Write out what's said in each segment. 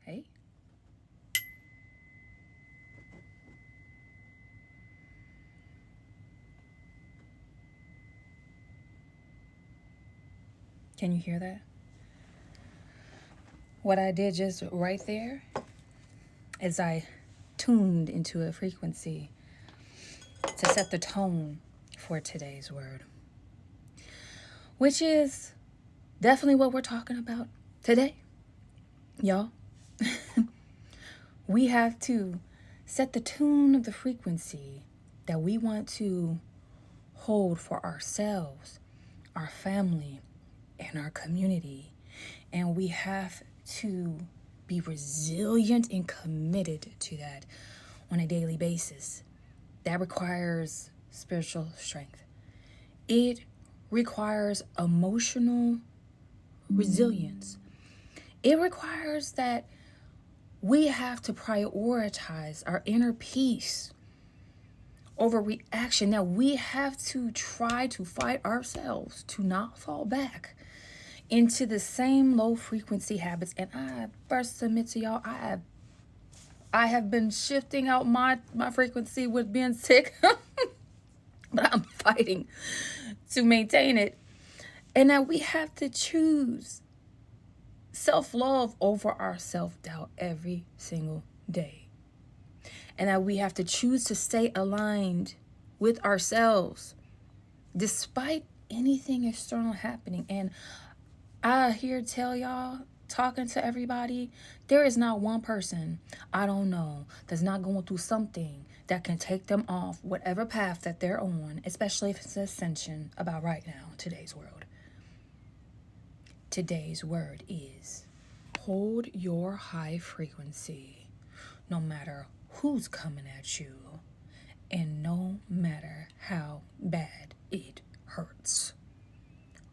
Hey. Can you hear that? What I did just right there is I tuned into a frequency to set the tone for today's word, which is definitely what we're talking about today, y'all. We have to set the tune of the frequency that we want to hold for ourselves, our family, and our community. And we have to be resilient and committed to that on a daily basis. That requires spiritual strength. It requires emotional resilience. It requires that we have to prioritize our inner peace over reaction. That we have to try to fight ourselves to not fall back into the same low frequency habits. And I first submit to y'all, I have been shifting out my frequency with being sick, but I'm fighting to maintain it. And that we have to choose self-love over our self-doubt every single day. And that we have to choose to stay aligned with ourselves despite anything external happening. And I here tell y'all, talking to everybody, there is not one person I don't know that's not going through something that can take them off whatever path that they're on, especially if it's ascension about right now, today's world. Today's word is hold your high frequency no matter who's coming at you and no matter how bad it hurts.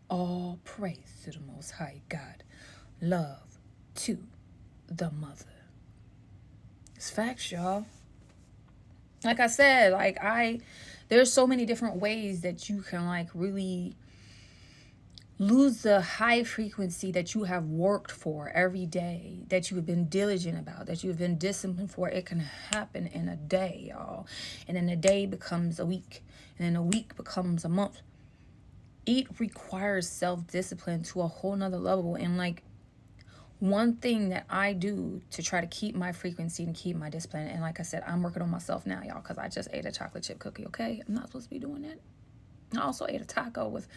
All praise to the Most High God. Love to the mother. It's facts, y'all. Like I said, there's so many different ways that you can really lose the high frequency that you have worked for every day, that you have been diligent about, that you have been disciplined for. It can happen in a day, y'all. And then a day becomes a week. And then a week becomes a month. It requires self-discipline to a whole nother level. And one thing that I do to try to keep my frequency and keep my discipline, and like I said, I'm working on myself now, y'all, because I just ate a chocolate chip cookie, okay? I'm not supposed to be doing that. I also ate a taco with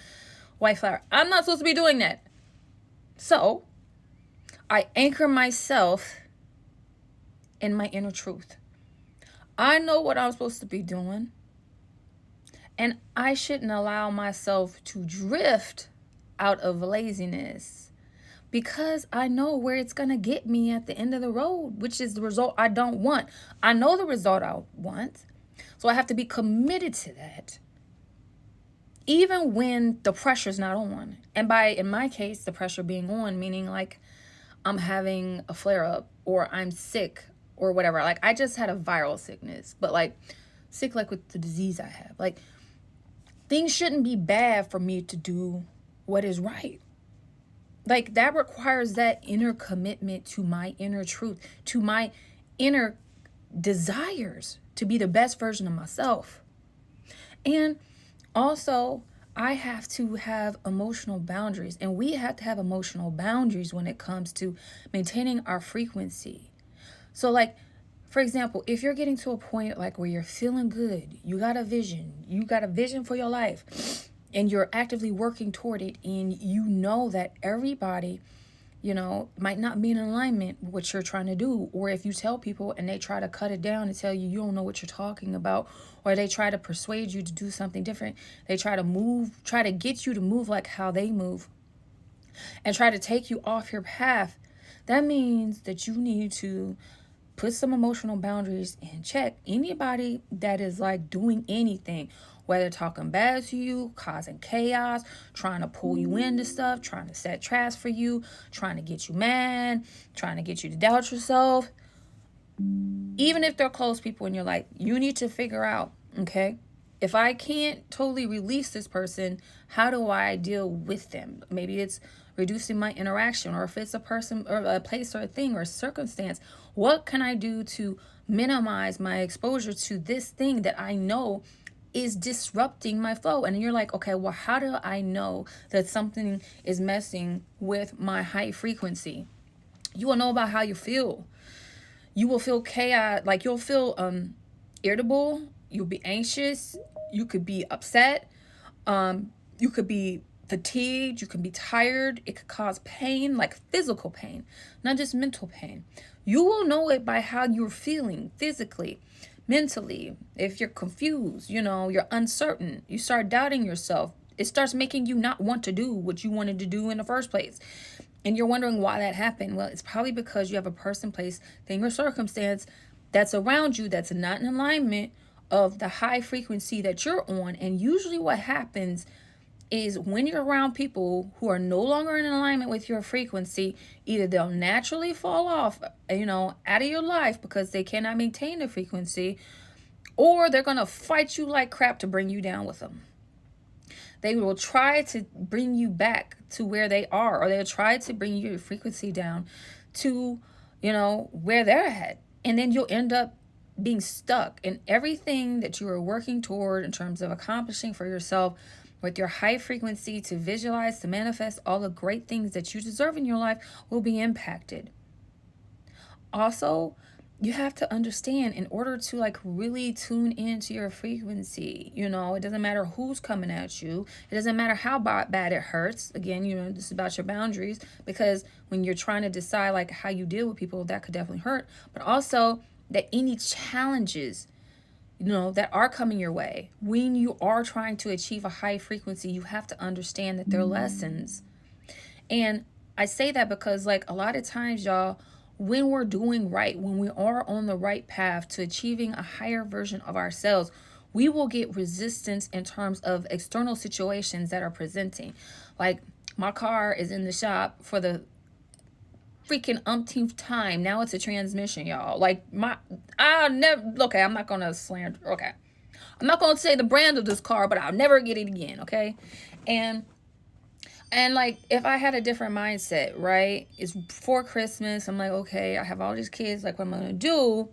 white flour. I'm not supposed to be doing that. So I anchor myself in my inner truth. I know what I'm supposed to be doing, and I shouldn't allow myself to drift out of laziness because I know where it's going to get me at the end of the road, which is the result I don't want. I know the result I want, so I have to be committed to that, even when the pressure's not on. And in my case, the pressure being on, meaning I'm having a flare-up or I'm sick or whatever. I just had a viral sickness, but sick with the disease I have. Things shouldn't be bad for me to do what is right. That requires that inner commitment to my inner truth, to my inner desires to be the best version of myself. And also, I have to have emotional boundaries, and we have to have emotional boundaries when it comes to maintaining our frequency. So for example, if you're getting to a point where you're feeling good, you got a vision for your life, and you're actively working toward it, and you know that everybody, might not be in alignment with what you're trying to do. Or if you tell people and they try to cut it down and tell you don't know what you're talking about, or they try to persuade you to do something different, they try to get you to move like how they move and try to take you off your path, that means that you need to put some emotional boundaries in check. Anybody that is doing anything, whether talking bad to you, causing chaos, trying to pull you into stuff, trying to set traps for you, trying to get you mad, trying to get you to doubt yourself, even if they're close people in your life, you need to figure out, okay, if I can't totally release this person, how do I deal with them? Maybe it's reducing my interaction, or if it's a person or a place or a thing or a circumstance, what can I do to minimize my exposure to this thing that I know is disrupting my flow? And you're like, okay, well, how do I know that something is messing with my high frequency? You will know about how you feel. You will feel chaos, like you'll feel irritable, you'll be anxious, you could be upset, you could be fatigued, you can be tired. It could cause pain, like physical pain, not just mental pain. You will know it by how you're feeling physically, mentally. If you're confused, you're uncertain, you start doubting yourself, it starts making you not want to do what you wanted to do in the first place. And you're wondering why that happened. Well, it's probably because you have a person, place, thing, or circumstance that's around you that's not in alignment of the high frequency that you're on. And usually what happens is when you're around people who are no longer in alignment with your frequency, either they'll naturally fall off, out of your life because they cannot maintain the frequency, or they're going to fight you like crap to bring you down with them. They will try to bring you back to where they are, or they'll try to bring your frequency down to, where they're at. And then you'll end up being stuck in everything that you are working toward in terms of accomplishing for yourself with your high frequency to visualize, to manifest all the great things that you deserve in your life will be impacted. Also, you have to understand, in order to really tune into your frequency, it doesn't matter who's coming at you. It doesn't matter how bad it hurts. Again, this is about your boundaries, because when you're trying to decide how you deal with people, that could definitely hurt. But also that any challenges, that are coming your way, when you are trying to achieve a high frequency, you have to understand that they're lessons. And I say that because a lot of times, y'all, when we're doing right, when we are on the right path to achieving a higher version of ourselves, we will get resistance in terms of external situations that are presenting. Like, my car is in the shop for the freaking umpteenth time. Now it's a transmission, y'all. I'm not going to slander. Okay. I'm not going to say the brand of this car, but I'll never get it again. Okay. And if I had a different mindset, right? It's before Christmas. I'm like, okay, I have all these kids. What am I going to do?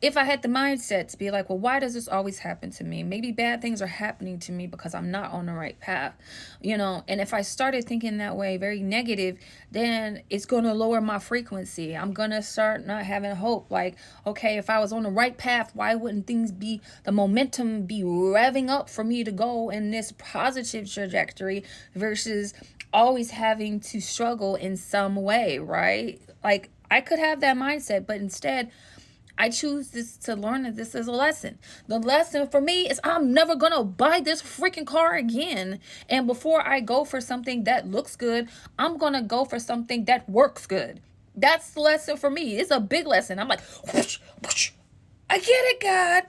If I had the mindset to be like, well, why does this always happen to me? Maybe bad things are happening to me because I'm not on the right path, And if I started thinking that way, very negative, then it's going to lower my frequency. I'm going to start not having hope. Okay, if I was on the right path, why wouldn't the momentum be revving up for me to go in this positive trajectory versus always having to struggle in some way, right? I could have that mindset, but instead, I choose to learn that this is a lesson. The lesson for me is I'm never going to buy this freaking car again. And before I go for something that looks good, I'm going to go for something that works good. That's the lesson for me. It's a big lesson. I'm like, whoosh, whoosh. I get it, God.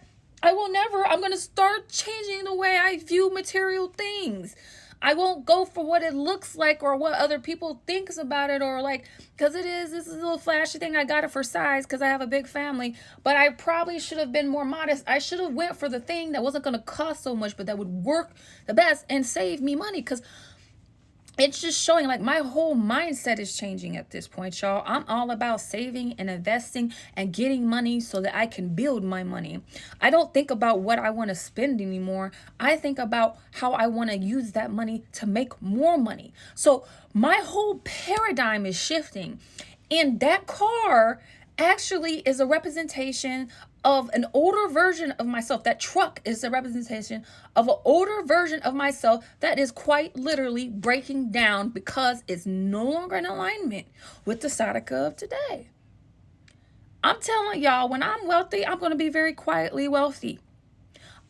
I'm going to start changing the way I view material things. I won't go for what it looks like or what other people thinks about it, or because this is a little flashy thing. I got it for size because I have a big family, but I probably should have been more modest. I should have went for the thing that wasn't going to cost so much, but that would work the best and save me money, because it's just showing my whole mindset is changing at this point, y'all. I'm all about saving and investing and getting money so that I can build my money. I don't think about what I want to spend anymore. I think about how I want to use that money to make more money. So my whole paradigm is shifting. And that car actually is a representation of an older version of myself. That truck is a representation of an older version of myself that is quite literally breaking down because it's no longer in alignment with the Sadhaka of today. I'm telling y'all, when I'm wealthy, I'm going to be very quietly wealthy.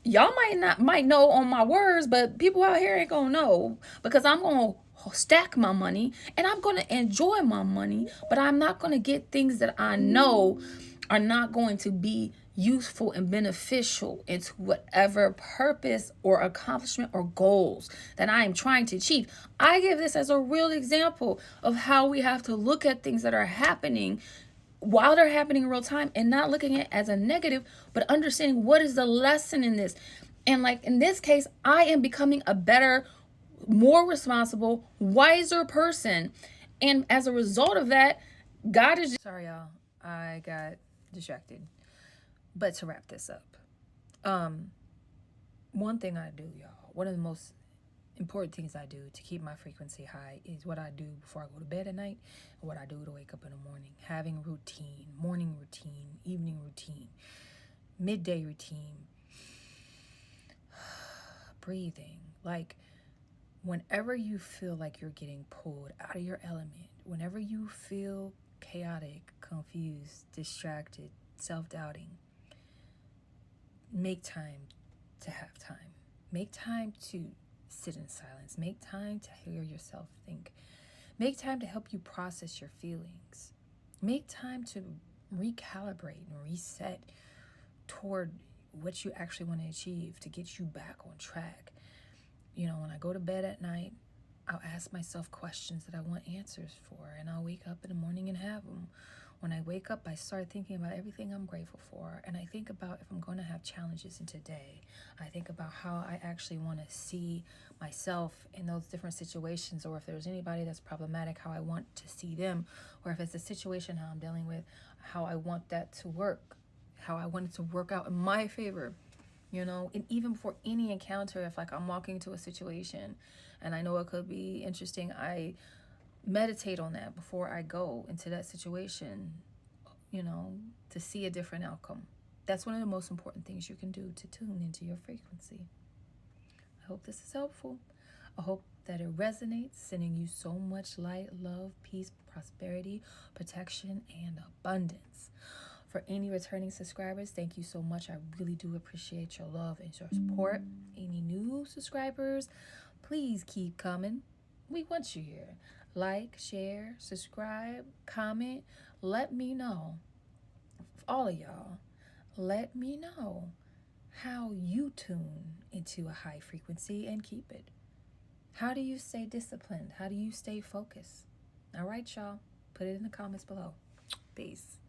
Y'all might know on my words, but people out here ain't going to know, because I'm going to stack my money and I'm going to enjoy my money, but I'm not going to get things that I know are not going to be useful and beneficial into whatever purpose or accomplishment or goals that I am trying to achieve. I give this as a real example of how we have to look at things that are happening while they're happening in real time, and not looking at it as a negative, but understanding what is the lesson in this. And in this case, I am becoming a better more responsible, wiser person. And as a result of that, God is. Sorry, y'all. I got distracted. But to wrap this up, one thing I do, y'all, one of the most important things I do to keep my frequency high is what I do before I go to bed at night and what I do to wake up in the morning. Having routine, morning routine, evening routine, midday routine, breathing. Like, whenever you feel like you're getting pulled out of your element, whenever you feel chaotic, confused, distracted, self-doubting, make time to have time. Make time to sit in silence. Make time to hear yourself think. Make time to help you process your feelings. Make time to recalibrate and reset toward what you actually want to achieve to get you back on track. You know, when I go to bed at night, I'll ask myself questions that I want answers for, and I'll wake up in the morning and have them. When I wake up, I start thinking about everything I'm grateful for, and I think about if I'm going to have challenges in today. I think about how I actually want to see myself in those different situations, or if there's anybody that's problematic, how I want to see them, or if it's a situation how I'm dealing with, how I want that to work, how I want it to work out in my favor. You know, and even for any encounter, if like I'm walking to a situation and I know it could be interesting, I meditate on that before I go into that situation, you know, to see a different outcome. That's one of the most important things you can do to tune into your frequency. I hope this is helpful. I hope that it resonates, sending you so much light, love, peace, prosperity, protection, and abundance. For any returning subscribers, thank you so much. I really do appreciate your love and your support. Any new subscribers, please keep coming. We want you here. Like, share, subscribe, comment. Let me know. All of y'all, let me know how you tune into a high frequency and keep it. How do you stay disciplined? How do you stay focused? All right, y'all. Put it in the comments below. Peace.